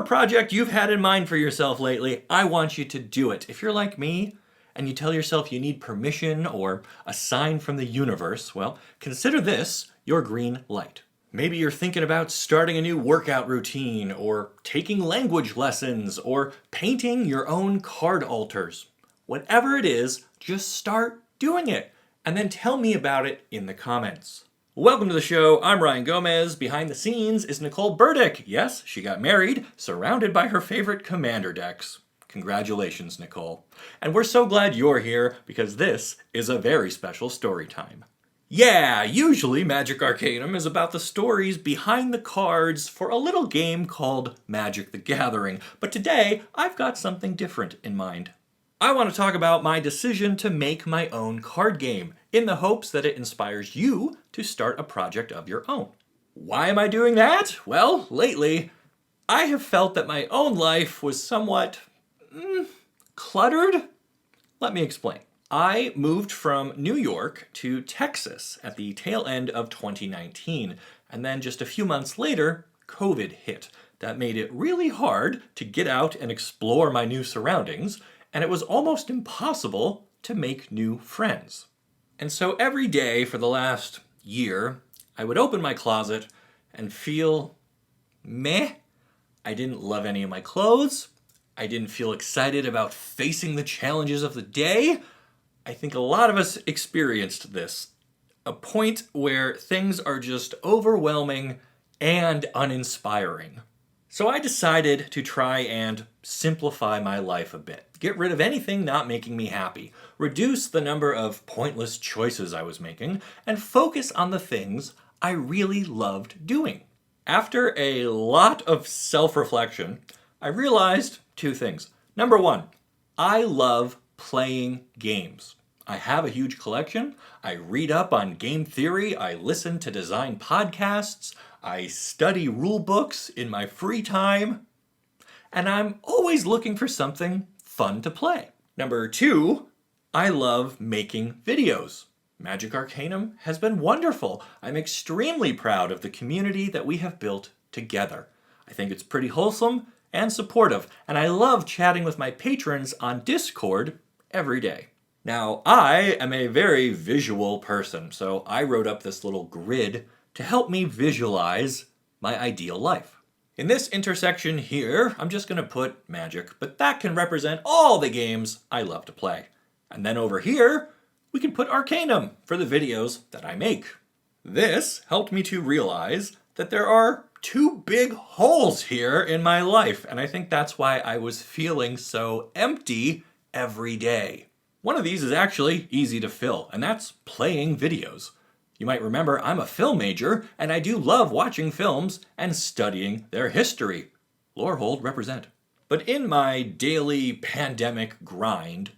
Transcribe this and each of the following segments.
whatever project you've had in mind for yourself lately, I want you to do it. If you're like me and you tell yourself you need permission or a sign from the universe, well, consider this your green light. Maybe you're thinking about starting a new workout routine, or taking language lessons, or painting your own card altars. Whatever it is, just start doing it, and then tell me about it in the comments. Welcome to the show. I'm Ryan Gomez. Behind the scenes is Nicole Burdick. Yes, she got married, surrounded by her favorite Commander decks. Congratulations, Nicole. And we're so glad you're here, because this is a very special story time. Yeah, usually Magic Arcanum is about the stories behind the cards for a little game called Magic the Gathering, but today I've got something different in mind. I want to talk about my decision to make my own card game, in the hopes that it inspires you to start a project of your own. Why am I doing that? Well, lately, I have felt that my own life was somewhat cluttered. Let me explain. I moved from New York to Texas at the tail end of 2019, and then just a few months later, COVID hit. That made it really hard to get out and explore my new surroundings, and it was almost impossible to make new friends. And so every day for the last year, I would open my closet and feel meh. I didn't love any of my clothes. I didn't feel excited about facing the challenges of the day. I think a lot of us experienced this. A point where things are just overwhelming and uninspiring. So I decided to try and simplify my life a bit. Get rid of anything not making me happy. Reduce the number of pointless choices I was making, and focus on the things I really loved doing. After a lot of self-reflection, I realized two things. Number one, I love playing games. I have a huge collection. I read up on game theory. I listen to design podcasts. I study rule books in my free time. And I'm always looking for something fun to play. Number two, I love making videos. Magic Arcanum has been wonderful. I'm extremely proud of the community that we have built together. I think it's pretty wholesome and supportive, and I love chatting with my patrons on Discord every day. Now, I am a very visual person, so I wrote up this little grid to help me visualize my ideal life. In this intersection here, I'm just going to put Magic, but that can represent all the games I love to play. And then over here, we can put Arcanum for the videos that I make. This helped me to realize that there are two big holes here in my life, and I think that's why I was feeling so empty every day. One of these is actually easy to fill, and that's playing videos. You might remember I'm a film major, and I do love watching films and studying their history. Lorehold represent. But in my daily pandemic grind,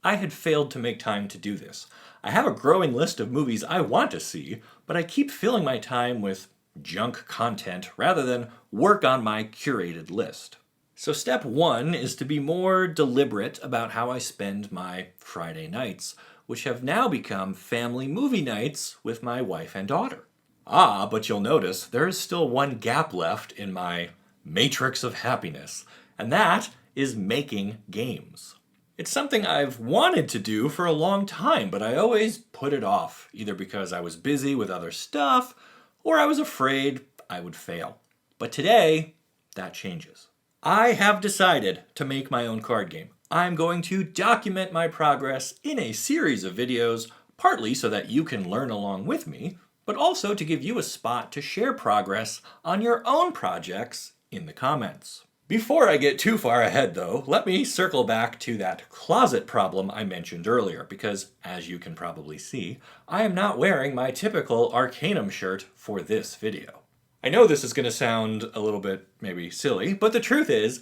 I had failed to make time to do this. I have a growing list of movies I want to see, but I keep filling my time with junk content rather than work on my curated list. So step one is to be more deliberate about how I spend my Friday nights, which have now become family movie nights with my wife and daughter. But you'll notice there is still one gap left in my matrix of happiness, and that is making games. It's something I've wanted to do for a long time, but I always put it off, either because I was busy with other stuff, or I was afraid I would fail. But today, that changes. I have decided to make my own card game. I'm going to document my progress in a series of videos, partly so that you can learn along with me, but also to give you a spot to share progress on your own projects in the comments. Before I get too far ahead though, let me circle back to that closet problem I mentioned earlier, because as you can probably see, I am not wearing my typical Arcanum shirt for this video. I know this is going to sound a little bit maybe silly, but the truth is,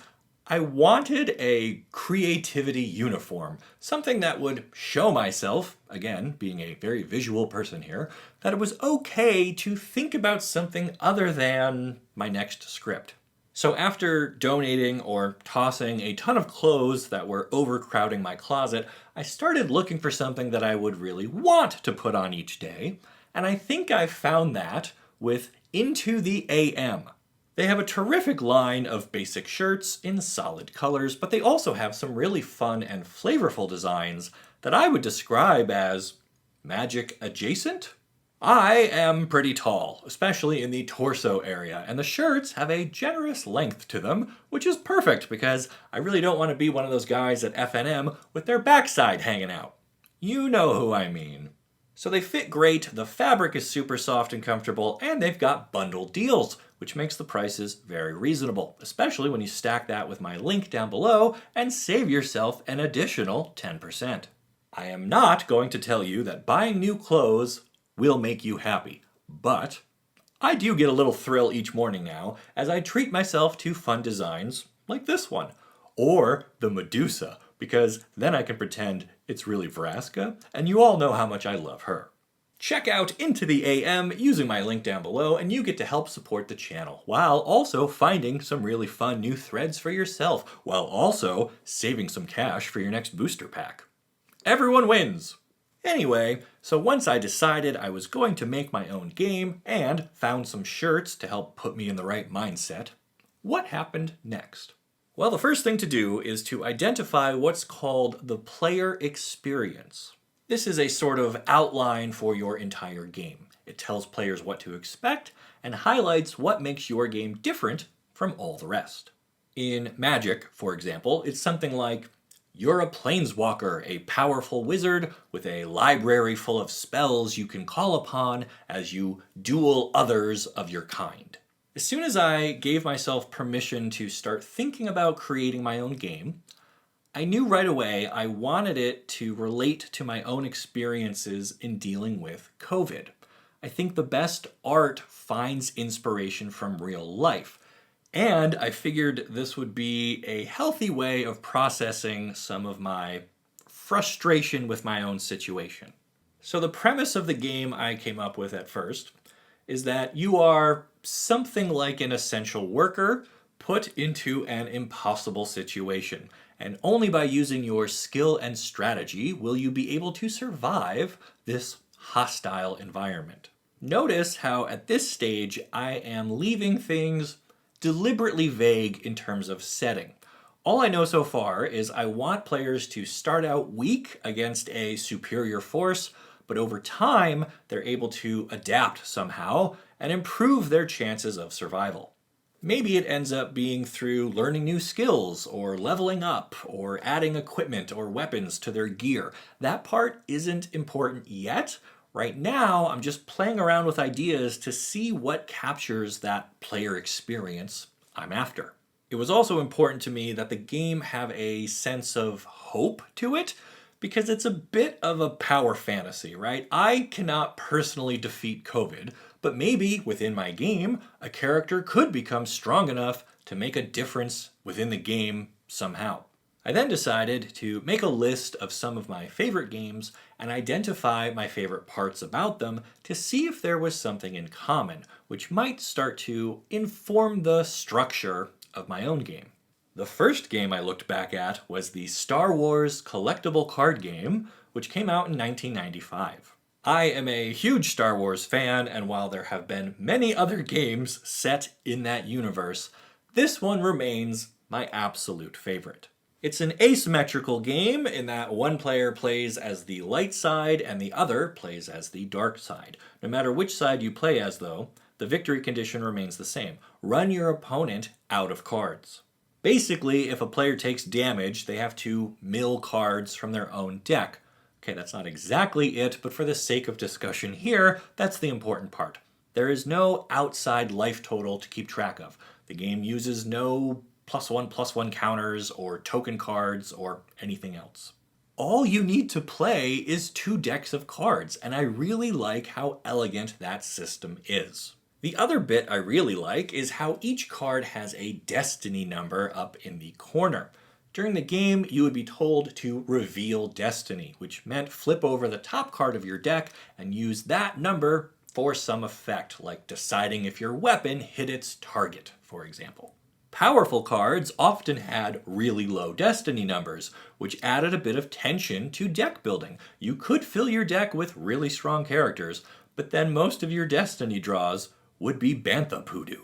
I wanted a creativity uniform, something that would show myself, again, being a very visual person here, that it was okay to think about something other than my next script. So after donating or tossing a ton of clothes that were overcrowding my closet, I started looking for something that I would really want to put on each day, and I think I found that with Into the AM. They have a terrific line of basic shirts in solid colors, but they also have some really fun and flavorful designs that I would describe as magic adjacent. I am pretty tall, especially in the torso area, and the shirts have a generous length to them, which is perfect because I really don't want to be one of those guys at FNM with their backside hanging out. You know who I mean. So they fit great, the fabric is super soft and comfortable, and they've got bundle deals, which makes the prices very reasonable, especially when you stack that with my link down below and save yourself an additional 10%. I am not going to tell you that buying new clothes will make you happy, but I do get a little thrill each morning now as I treat myself to fun designs like this one, or the Medusa, because then I can pretend it's really Vraska, and you all know how much I love her. Check out Into the AM using my link down below, and you get to help support the channel, while also finding some really fun new threads for yourself, while also saving some cash for your next booster pack. Everyone wins! Anyway, so once I decided I was going to make my own game, and found some shirts to help put me in the right mindset, what happened next? Well, the first thing to do is to identify what's called the player experience. This is a sort of outline for your entire game. It tells players what to expect and highlights what makes your game different from all the rest. In Magic, for example, it's something like, you're a planeswalker, a powerful wizard with a library full of spells you can call upon as you duel others of your kind. As soon as I gave myself permission to start thinking about creating my own game, I knew right away I wanted it to relate to my own experiences in dealing with COVID. I think the best art finds inspiration from real life, and I figured this would be a healthy way of processing some of my frustration with my own situation. So the premise of the game I came up with at first is that you are something like an essential worker put into an impossible situation, and only by using your skill and strategy will you be able to survive this hostile environment. Notice how at this stage I am leaving things deliberately vague in terms of setting. All I know so far is I want players to start out weak against a superior force, but over time they're able to adapt somehow and improve their chances of survival. Maybe it ends up being through learning new skills, or leveling up, or adding equipment or weapons to their gear. That part isn't important yet. Right now, I'm just playing around with ideas to see what captures that player experience I'm after. It was also important to me that the game have a sense of hope to it, because it's a bit of a power fantasy, right? I cannot personally defeat COVID, but maybe within my game, a character could become strong enough to make a difference within the game somehow. I then decided to make a list of some of my favorite games and identify my favorite parts about them to see if there was something in common, which might start to inform the structure of my own game. The first game I looked back at was the Star Wars collectible card game, which came out in 1995. I am a huge Star Wars fan, and while there have been many other games set in that universe, this one remains my absolute favorite. It's an asymmetrical game in that one player plays as the light side and the other plays as the dark side. No matter which side you play as, though, the victory condition remains the same. Run your opponent out of cards. Basically, if a player takes damage, they have to mill cards from their own deck. Okay, that's not exactly it, but for the sake of discussion here, that's the important part. There is no outside life total to keep track of. The game uses no +1/+1 counters or token cards or anything else. All you need to play is 2 decks of cards, and I really like how elegant that system is. The other bit I really like is how each card has a destiny number up in the corner. During the game, you would be told to reveal destiny, which meant flip over the top card of your deck and use that number for some effect, like deciding if your weapon hit its target, for example. Powerful cards often had really low destiny numbers, which added a bit of tension to deck building. You could fill your deck with really strong characters, but then most of your destiny draws would be Bantha Poodoo.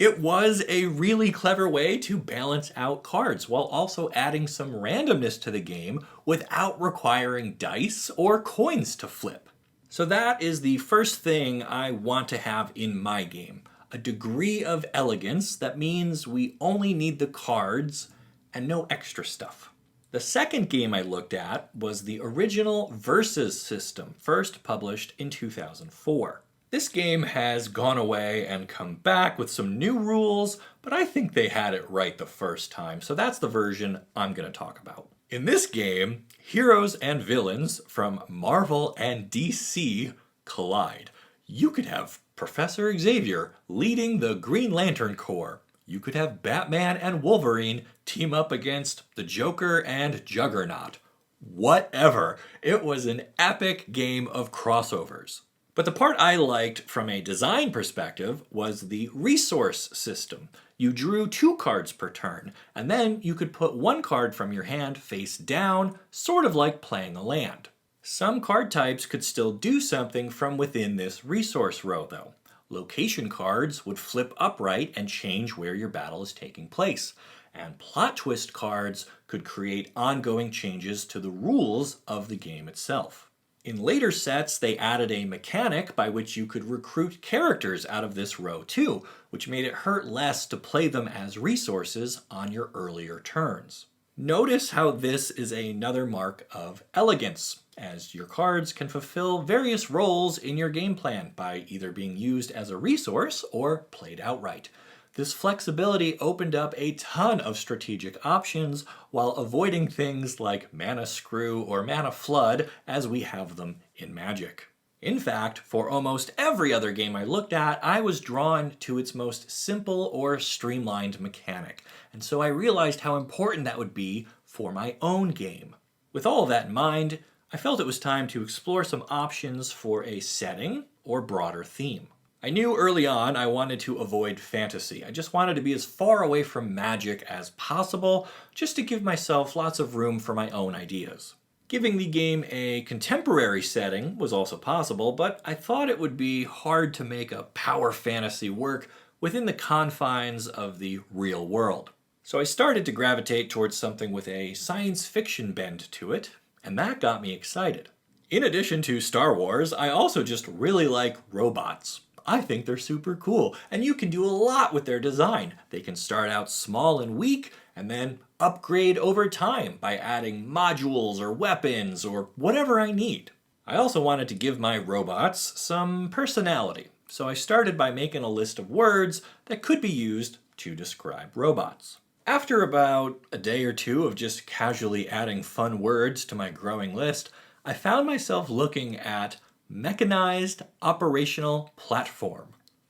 It was a really clever way to balance out cards while also adding some randomness to the game without requiring dice or coins to flip. So that is the first thing I want to have in my game. A degree of elegance that means we only need the cards and no extra stuff. The second game I looked at was the original Versus system, first published in 2004. This game has gone away and come back with some new rules, but I think they had it right the first time, so that's the version I'm going to talk about. In this game, heroes and villains from Marvel and DC collide. You could have Professor Xavier leading the Green Lantern Corps. You could have Batman and Wolverine team up against the Joker and Juggernaut. Whatever. It was an epic game of crossovers. But the part I liked from a design perspective was the resource system. You drew 2 cards per turn, and then you could put 1 card from your hand face down, sort of like playing a land. Some card types could still do something from within this resource row, though. Location cards would flip upright and change where your battle is taking place, and plot twist cards could create ongoing changes to the rules of the game itself. In later sets, they added a mechanic by which you could recruit characters out of this row too, which made it hurt less to play them as resources on your earlier turns. Notice how this is another mark of elegance, as your cards can fulfill various roles in your game plan by either being used as a resource or played outright. This flexibility opened up a ton of strategic options while avoiding things like mana screw or mana flood as we have them in Magic. In fact, for almost every other game I looked at, I was drawn to its most simple or streamlined mechanic, and so I realized how important that would be for my own game. With all of that in mind, I felt it was time to explore some options for a setting or broader theme. I knew early on I wanted to avoid fantasy. I just wanted to be as far away from Magic as possible, just to give myself lots of room for my own ideas. Giving the game a contemporary setting was also possible, but I thought it would be hard to make a power fantasy work within the confines of the real world. So I started to gravitate towards something with a science fiction bend to it, and that got me excited. In addition to Star Wars, I also just really like robots. I think they're super cool, and you can do a lot with their design. They can start out small and weak, and then upgrade over time by adding modules or weapons or whatever I need. I also wanted to give my robots some personality, so I started by making a list of words that could be used to describe robots. After about a day or two of just casually adding fun words to my growing list, I found myself looking at Mechanized Operational Platform,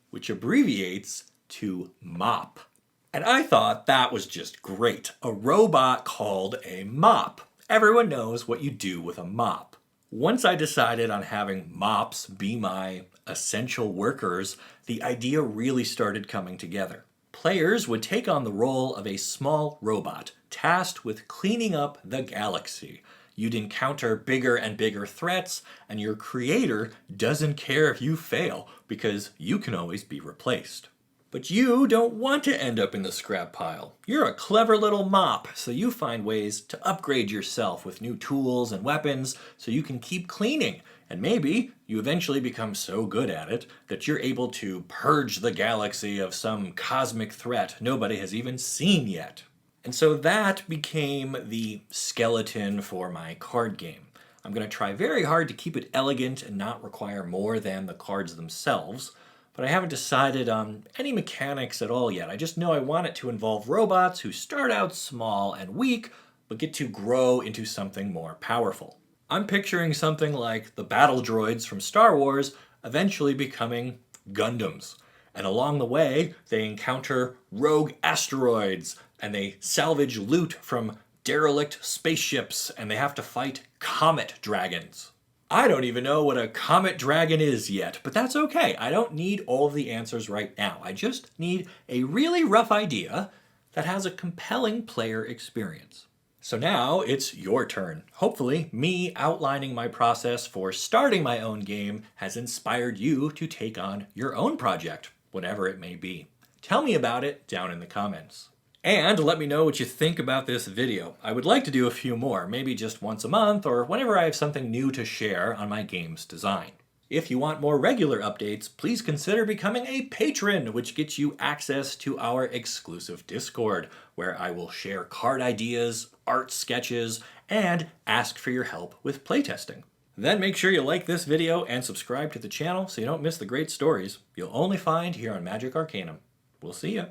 which abbreviates to MOP. And I thought that was just great. A robot called a mop. Everyone knows what you do with a mop. Once I decided on having mops be my essential workers, the idea really started coming together. Players would take on the role of a small robot, tasked with cleaning up the galaxy. You'd encounter bigger and bigger threats, and your creator doesn't care if you fail, because you can always be replaced. But you don't want to end up in the scrap pile. You're a clever little mop, so you find ways to upgrade yourself with new tools and weapons so you can keep cleaning. And maybe you eventually become so good at it that you're able to purge the galaxy of some cosmic threat nobody has even seen yet. And so that became the skeleton for my card game. I'm going to try very hard to keep it elegant and not require more than the cards themselves, but I haven't decided on any mechanics at all yet. I just know I want it to involve robots who start out small and weak, but get to grow into something more powerful. I'm picturing something like the battle droids from Star Wars eventually becoming Gundams. And along the way, they encounter rogue asteroids, and they salvage loot from derelict spaceships, and they have to fight comet dragons. I don't even know what a comet dragon is yet, but that's okay. I don't need all of the answers right now. I just need a really rough idea that has a compelling player experience. So now it's your turn. Hopefully, me outlining my process for starting my own game has inspired you to take on your own project, whatever it may be. Tell me about it down in the comments. And let me know what you think about this video. I would like to do a few more, maybe just once a month or whenever I have something new to share on my game's design. If you want more regular updates, please consider becoming a patron, which gets you access to our exclusive Discord, where I will share card ideas, art sketches, and ask for your help with playtesting. Then make sure you like this video and subscribe to the channel so you don't miss the great stories you'll only find here on Magic Arcanum. We'll see ya!